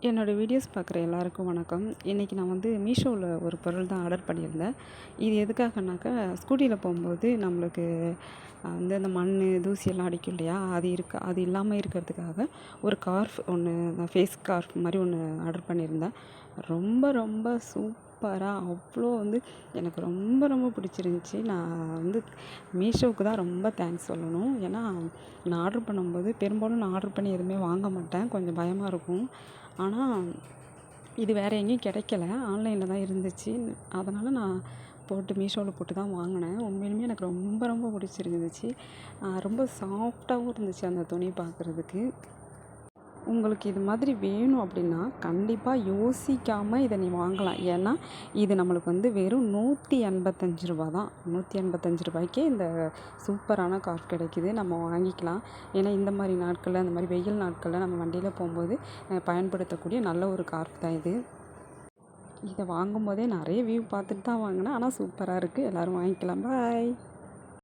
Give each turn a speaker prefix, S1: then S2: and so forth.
S1: என்னோடய வீடியோஸ் பார்க்குற எல்லாருக்கும் வணக்கம். இன்றைக்கி நான் வந்து மீஷோவில் ஒரு பொருள் தான் ஆர்டர் பண்ணியிருந்தேன். இது எதுக்காகனாக்கா, ஸ்கூட்டியில் போகும்போது நம்மளுக்கு வந்து அந்த மண், தூசியெல்லாம் அடிக்கும் இல்லையா? அது இல்லாமல் இருக்கிறதுக்காக ஒரு ஸ்கார்ஃப் ஒன்று, ஃபேஸ் ஸ்கார்ஃப் மாதிரி ஒன்று ஆர்டர் பண்ணியிருந்தேன். ரொம்ப ரொம்ப சூப்பராக அவ்வளோ வந்து எனக்கு ரொம்ப ரொம்ப பிடிச்சிருந்துச்சி. நான் வந்து மீஷோவுக்கு தான் ரொம்ப தேங்க்ஸ் சொல்லணும். ஏன்னா நான் ஆர்டர் பண்ணும்போது பெரும்பாலும் நான் ஆர்டர் பண்ணி எதுவுமே வாங்க மாட்டேன். கொஞ்சம் பயமாக இருக்கும். ஆனால் இது வேறு எங்கேயும் கிடைக்கல. ஆன்லைனில் தான் இருந்துச்சு. அதனால் நான் மீஷோவில் போட்டு தான் வாங்கினேன். உண்மையிலுமே எனக்கு ரொம்ப ரொம்ப பிடிச்சிருந்துச்சு. ரொம்ப சாஃப்டாகவும் இருந்துச்சு அந்த துணி பார்க்குறதுக்கு. உங்களுக்கு இது மாதிரி வேணும் அப்படின்னா கண்டிப்பாக யோசிக்காமல் இதை நீ வாங்கலாம். ஏன்னா இது நம்மளுக்கு வந்து வெறும் ரூ. 185 தான். ரூ. 185க்கே இந்த சூப்பரான ஸ்கார்ஃப் கிடைக்குது. நம்ம வாங்கிக்கலாம். ஏன்னா இந்த மாதிரி நாட்களில், இந்த மாதிரி வெயில் நாட்களில் நம்ம வண்டியில் போகும்போது பயன்படுத்தக்கூடிய நல்ல ஒரு ஸ்கார்ஃப் தான் இது. இதை வாங்கும்போதே நிறைய வியூ பார்த்துட்டு தான் வாங்கினேன். ஆனால் சூப்பராக இருக்குது. எல்லோரும் வாங்கிக்கலாம். பாய்.